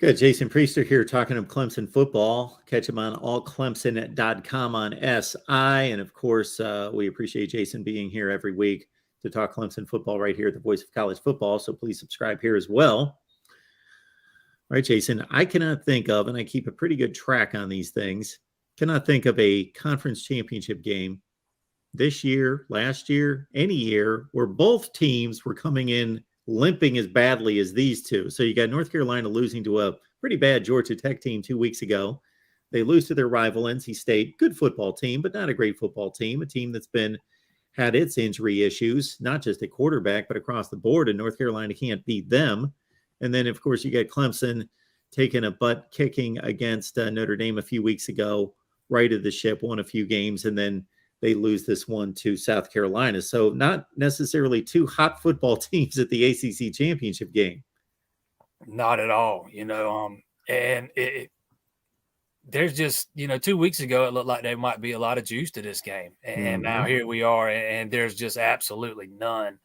Good. Jason Priester here talking of Clemson football. Catch him on allclemson.com on SI. And of course, we appreciate Jason being here every week to talk Clemson football right here at the Voice of College Football. So please subscribe here as well. All right, Jason, I cannot think of, and I keep a pretty good track on these things, cannot think of a conference championship game this year, last year, any year where both teams were coming in limping as badly as these two. So you got North Carolina losing to a pretty bad Georgia Tech team 2 weeks ago. They lose to their rival, NC State. Good football team, but not a great football team. A team that's had its injury issues, not just at quarterback, but across the board, and North Carolina can't beat them. And then, of course, you got Clemson taking a butt kicking against Notre Dame a few weeks ago, right of the ship, won a few games, and then they lose this one to South Carolina. So not necessarily two hot football teams at the ACC Championship game. Not at all, and there's just, 2 weeks ago, it looked like there might be a lot of juice to this game. And now here we are, and there's just absolutely none.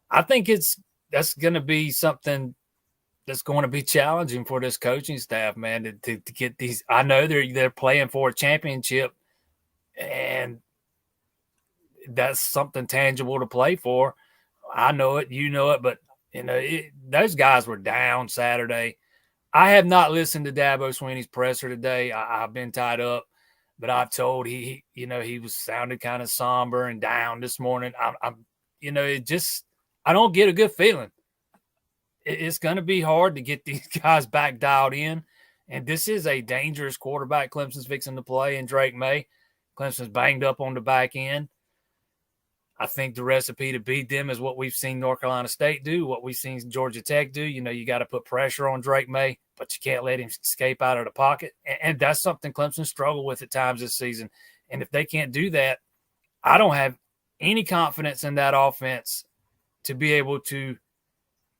I think that's going to be something that's going to be challenging for this coaching staff, man, to get these. I know they're playing for a championship, and that's something tangible to play for. I know it, but those guys were down Saturday. I have not listened to Dabo Swinney's presser today. I've been tied up, but I've told he was sounded kind of somber and down this morning. I don't get a good feeling. It's going to be hard to get these guys back dialed in, and this is a dangerous quarterback Clemson's fixing to play in Drake May. Clemson's banged up on the back end. I think the recipe to beat them is what we've seen North Carolina State do, what we've seen Georgia Tech do. You got to put pressure on Drake May, but you can't let him escape out of the pocket. And that's something Clemson struggled with at times this season. And if they can't do that, I don't have any confidence in that offense to be able to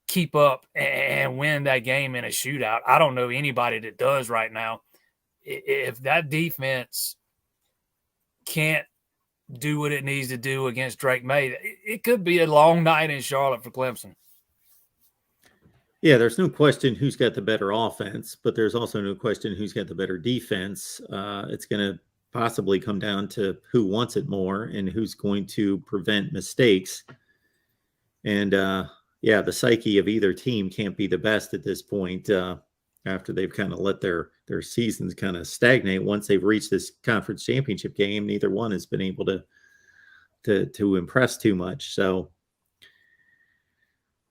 keep up and win that game in a shootout. I don't know anybody that does right now. If that defense can't do what it needs to do against Drake May, it could be a long night in Charlotte for Clemson. Yeah, there's no question who's got the better offense, but there's also no question who's got the better defense. It's going to possibly come down to who wants it more and who's going to prevent mistakes. And the psyche of either team can't be the best at this point after they've kind of let their seasons kind of stagnate. Once they've reached this conference championship game, neither one has been able to impress too much. So,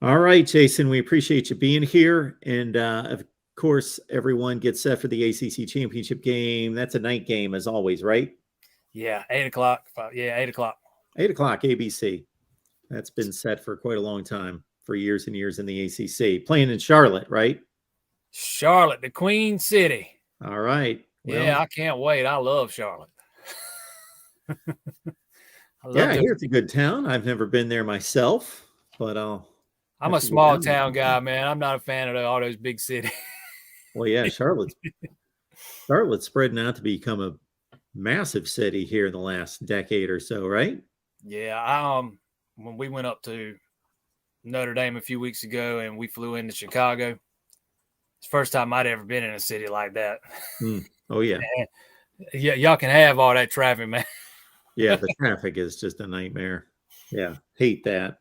all right, Jason, we appreciate you being here. And of course, everyone gets set for the ACC Championship game. That's a night game as always, right? Yeah, 8 o'clock. Yeah, 8 o'clock. 8 o'clock ABC. That's been set for quite a long time, for years and years in the ACC. Playing in Charlotte, right? Charlotte, the Queen City. All right. Well, yeah, I can't wait. I love Charlotte. I hear it's a good town. I've never been there myself, but I'm a small town guy, man. I'm not a fan of all those big cities. Well, yeah, Charlotte's spreading out to become a massive city here in the last decade or so, right? Yeah, when we went up to Notre Dame a few weeks ago and we flew into Chicago, it's the first time I'd ever been in a city like that. Oh, yeah. Yeah, y'all can have all that traffic, man. Yeah, the traffic is just a nightmare. Yeah, hate that.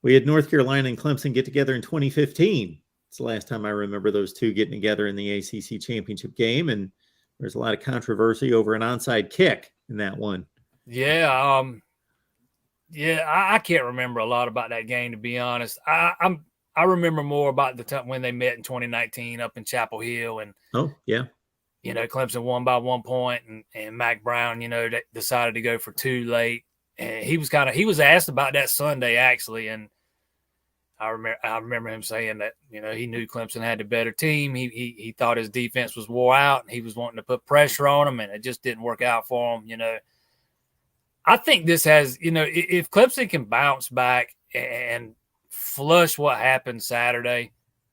We had North Carolina and Clemson get together in 2015. It's the last time I remember those two getting together in the ACC Championship game, and there's a lot of controversy over an onside kick in that one. Yeah, I can't remember a lot about that game, to be honest. I remember more about the time when they met in 2019 up in Chapel Hill, and Clemson won by 1 point, and Mac Brown, they decided to go for two late, and he was asked about that Sunday actually, and I remember him saying that he knew Clemson had the better team. He thought his defense was wore out, and he was wanting to put pressure on them, and it just didn't work out for him. I think this has if Clemson can bounce back and flush what happened Saturday,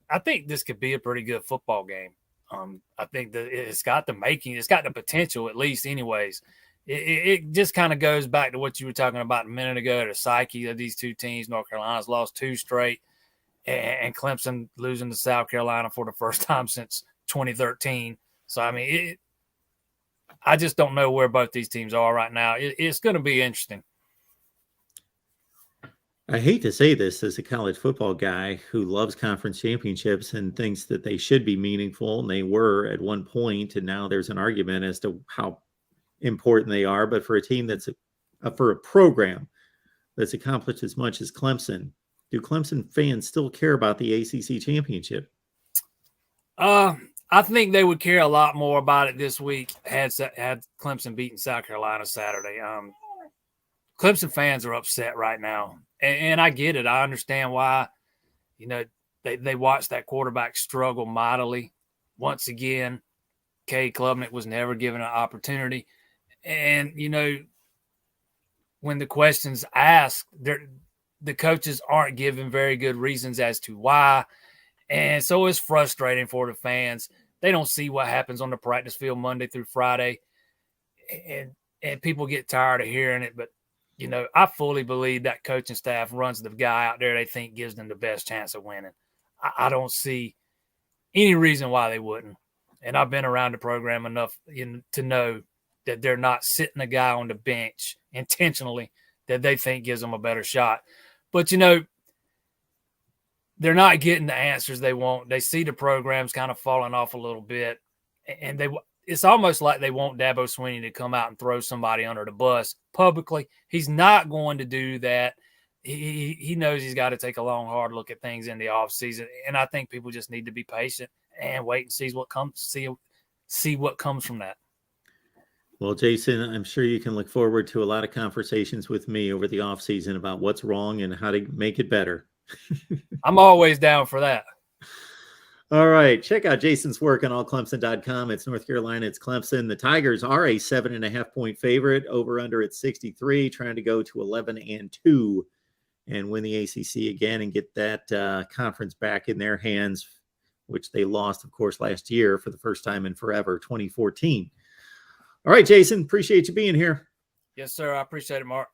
I think this could be a pretty good football game. I think that it's got the potential, at least anyways. It just kind of goes back to what you were talking about a minute ago, the psyche of these two teams. North Carolina's lost two straight, and Clemson losing to South Carolina for the first time since 2013. So, I mean, I just don't know where both these teams are right now. It's going to be interesting. I hate to say this as a college football guy who loves conference championships and thinks that they should be meaningful, and they were at one point, and now there's an argument as to how important they are. But for a team for a program that's accomplished as much as Clemson, do Clemson fans still care about the ACC Championship? I think they would care a lot more about it this week had Clemson beaten South Carolina Saturday. Clemson fans are upset right now. And I get it. I understand why. You know, they watched that quarterback struggle mightily. Once again, Cade Klubnik was never given an opportunity. And, you know, when the question's asked, the coaches aren't given very good reasons as to why. And so it's frustrating for the fans. They don't see what happens on the practice field Monday through Friday. And people get tired of hearing it. But, you know, I fully believe that coaching staff runs the guy out there they think gives them the best chance of winning. I don't see any reason why they wouldn't. And I've been around the program enough to know that they're not sitting a guy on the bench intentionally that they think gives them a better shot. But, you know, they're not getting the answers they want. They see the programs kind of falling off a little bit. And it's almost like they want Dabo Swinney to come out and throw somebody under the bus publicly. He's not going to do that. He knows he's got to take a long, hard look at things in the offseason. And I think people just need to be patient and wait and see what comes from that. Well, Jason, I'm sure you can look forward to a lot of conversations with me over the offseason about what's wrong and how to make it better. I'm always down for that. All right. Check out Jason's work on allclemson.com. It's North Carolina. It's Clemson. The Tigers are a 7.5-point favorite. Over under at 63, trying to go to 11-2 and win the ACC again and get that conference back in their hands, which they lost, of course, last year for the first time in forever, 2014. All right, Jason, appreciate you being here. Yes, sir. I appreciate it, Mark.